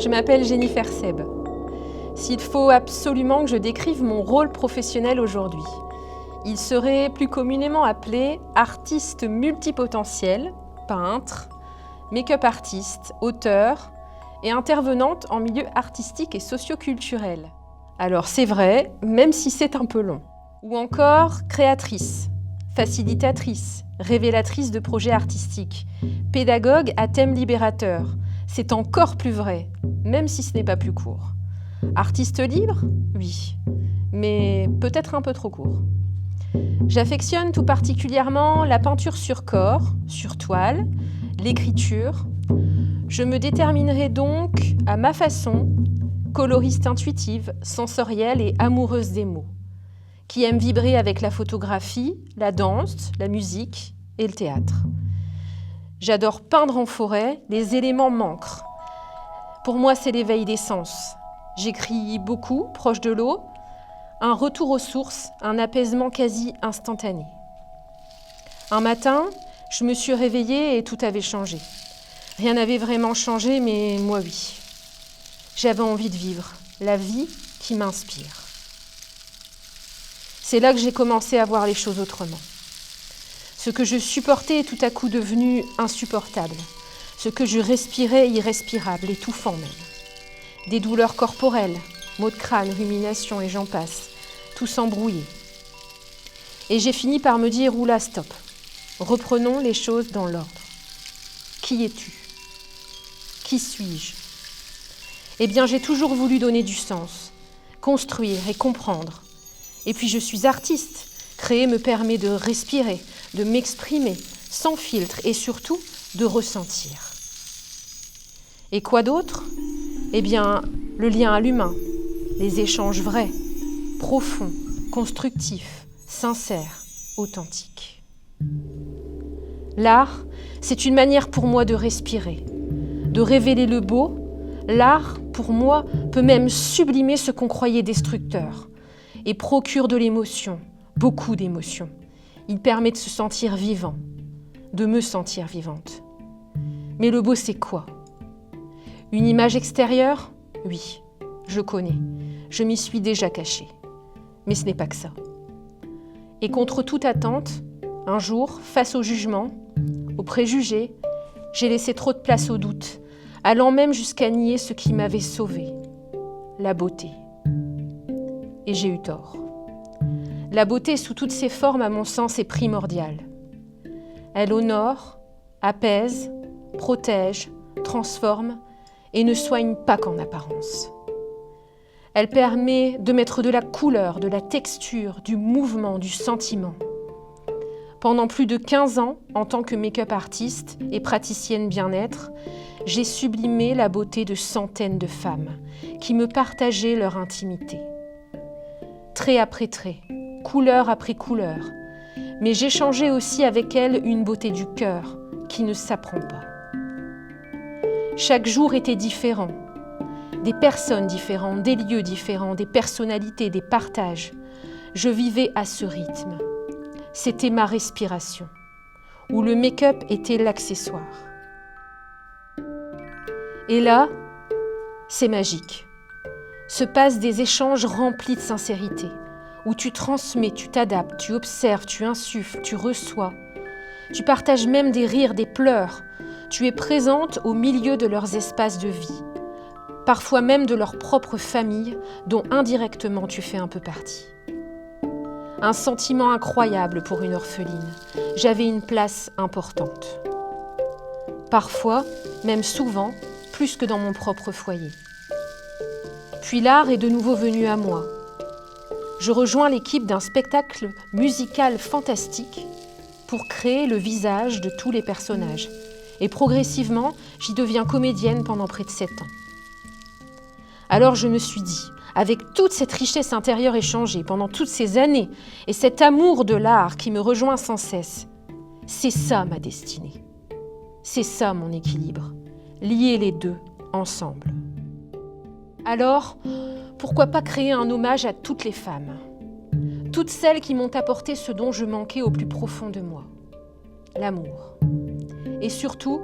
Je m'appelle Jennifer Seb. S'il faut absolument que je décrive mon rôle professionnel aujourd'hui, il serait plus communément appelé artiste multipotentiel, peintre, make-up artiste, auteur et intervenante en milieu artistique et socio-culturel. Alors c'est vrai, même si c'est un peu long. Ou encore créatrice, facilitatrice, révélatrice de projets artistiques, pédagogue à thème libérateur. C'est encore plus vrai, même si ce n'est pas plus court. Artiste libre ? Oui, mais peut-être un peu trop court. J'affectionne tout particulièrement la peinture sur corps, sur toile, l'écriture. Je me déterminerai donc à ma façon, coloriste intuitive, sensorielle et amoureuse des mots, qui aime vibrer avec la photographie, la danse, la musique et le théâtre. J'adore peindre en forêt, les éléments m'ancrent. Pour moi, c'est l'éveil des sens. J'écris beaucoup, proche de l'eau, un retour aux sources, un apaisement quasi instantané. Un matin, je me suis réveillée et tout avait changé. Rien n'avait vraiment changé, mais moi oui. J'avais envie de vivre, la vie qui m'inspire. C'est là que j'ai commencé à voir les choses autrement. Ce que je supportais est tout à coup devenu insupportable. Ce que je respirais irrespirable, étouffant même. Des douleurs corporelles, maux de crâne, ruminations et j'en passe, tout s'embrouillait. Et j'ai fini par me dire, oula, stop, reprenons les choses dans l'ordre. Qui es-tu ? Qui suis-je ? Eh bien, j'ai toujours voulu donner du sens, construire et comprendre. Et puis je suis artiste. Créer me permet de respirer, de m'exprimer, sans filtre et surtout de ressentir. Et quoi d'autre ? Eh bien, le lien à l'humain, les échanges vrais, profonds, constructifs, sincères, authentiques. L'art, c'est une manière pour moi de respirer, de révéler le beau. L'art, pour moi, peut même sublimer ce qu'on croyait destructeur et procure de l'émotion, beaucoup d'émotions. Il permet de se sentir vivant, de me sentir vivante. Mais le beau, c'est quoi ? Une image extérieure ? Oui, je connais. Je m'y suis déjà cachée. Mais ce n'est pas que ça. Et contre toute attente, un jour, face au jugement, aux préjugés, j'ai laissé trop de place au doute, allant même jusqu'à nier ce qui m'avait sauvée, la beauté. Et j'ai eu tort. La beauté sous toutes ses formes, à mon sens, est primordiale. Elle honore, apaise, protège, transforme et ne soigne pas qu'en apparence. Elle permet de mettre de la couleur, de la texture, du mouvement, du sentiment. Pendant plus de 15 ans, en tant que make-up artiste et praticienne bien-être, j'ai sublimé la beauté de centaines de femmes qui me partageaient leur intimité. Trait après trait, couleur après couleur, mais j'échangeais aussi avec elles une beauté du cœur qui ne s'apprend pas. Chaque jour était différent, des personnes différentes, des lieux différents, des personnalités, des partages. Je vivais à ce rythme. C'était ma respiration, où le make-up était l'accessoire. Et là, c'est magique. Se passent des échanges remplis de sincérité, où tu transmets, tu t'adaptes, tu observes, tu insuffles, tu reçois. Tu partages même des rires, des pleurs. Tu es présente au milieu de leurs espaces de vie, parfois même de leur propre famille, dont indirectement tu fais un peu partie. Un sentiment incroyable pour une orpheline. J'avais une place importante. Parfois, même souvent, plus que dans mon propre foyer. Puis l'art est de nouveau venu à moi. Je rejoins l'équipe d'un spectacle musical fantastique pour créer le visage de tous les personnages. Et progressivement, j'y deviens comédienne pendant près de 7 ans. Alors je me suis dit, avec toute cette richesse intérieure échangée pendant toutes ces années et cet amour de l'art qui me rejoint sans cesse, c'est ça ma destinée. C'est ça mon équilibre, lier les deux ensemble. Alors, pourquoi pas créer un hommage à toutes les femmes, toutes celles qui m'ont apporté ce dont je manquais au plus profond de moi, l'amour. Et surtout,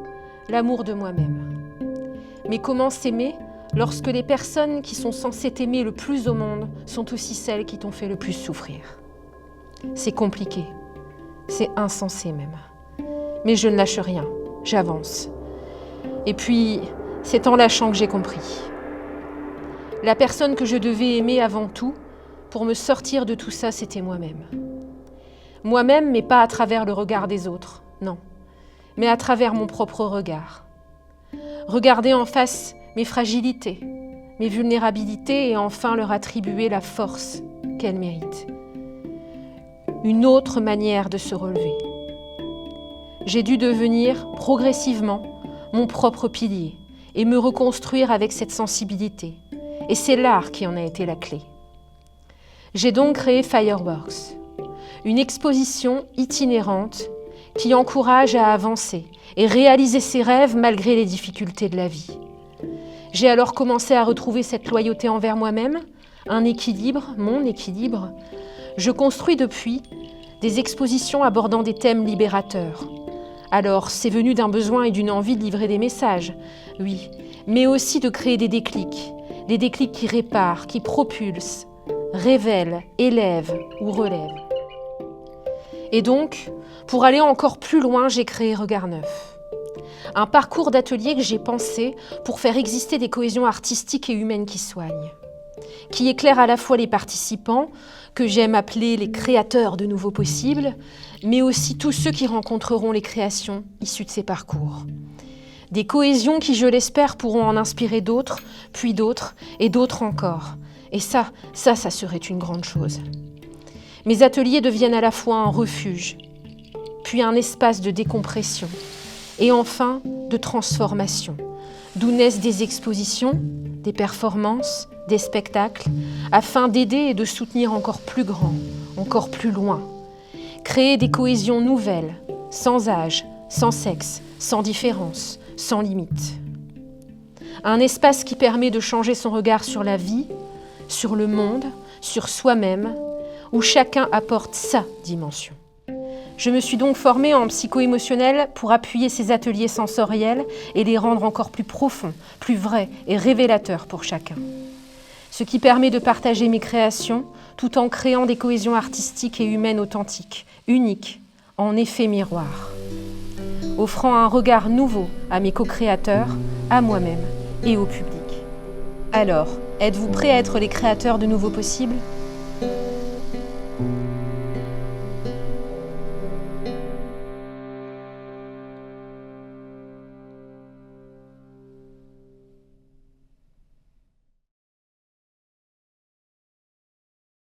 l'amour de moi-même. Mais comment s'aimer lorsque les personnes qui sont censées t'aimer le plus au monde sont aussi celles qui t'ont fait le plus souffrir. C'est compliqué, c'est insensé même. Mais je ne lâche rien, j'avance. Et puis, c'est en lâchant que j'ai compris. La personne que je devais aimer avant tout, pour me sortir de tout ça, c'était moi-même. Moi-même, mais pas à travers le regard des autres, non, mais à travers mon propre regard. Regarder en face mes fragilités, mes vulnérabilités et enfin leur attribuer la force qu'elles méritent. Une autre manière de se relever. J'ai dû devenir progressivement mon propre pilier et me reconstruire avec cette sensibilité. Et c'est l'art qui en a été la clé. J'ai donc créé Fireworks, une exposition itinérante qui encourage à avancer et réaliser ses rêves malgré les difficultés de la vie. J'ai alors commencé à retrouver cette loyauté envers moi-même, un équilibre, mon équilibre. Je construis depuis des expositions abordant des thèmes libérateurs. Alors, c'est venu d'un besoin et d'une envie de livrer des messages, oui, mais aussi de créer des déclics qui réparent, qui propulsent, révèlent, élèvent ou relèvent. Et donc, pour aller encore plus loin, j'ai créé Regard Neuf. Un parcours d'atelier que j'ai pensé pour faire exister des cohésions artistiques et humaines qui soignent, qui éclairent à la fois les participants, que j'aime appeler les créateurs de nouveaux possibles, mais aussi tous ceux qui rencontreront les créations issues de ces parcours. Des cohésions qui, je l'espère, pourront en inspirer d'autres, puis d'autres, et d'autres encore. Et ça serait une grande chose. Mes ateliers deviennent à la fois un refuge, puis un espace de décompression, et enfin de transformation, d'où naissent des expositions, des performances, des spectacles, afin d'aider et de soutenir encore plus grand, encore plus loin. Créer des cohésions nouvelles, sans âge, sans sexe, sans différence, sans limite. Un espace qui permet de changer son regard sur la vie, sur le monde, sur soi-même, où chacun apporte sa dimension. Je me suis donc formée en psycho-émotionnel pour appuyer ces ateliers sensoriels et les rendre encore plus profonds, plus vrais et révélateurs pour chacun. Ce qui permet de partager mes créations tout en créant des cohésions artistiques et humaines authentiques, uniques, en effet miroir, offrant un regard nouveau à mes co-créateurs, à moi-même et au public. Alors, êtes-vous prêts à être les créateurs de nouveaux possibles ?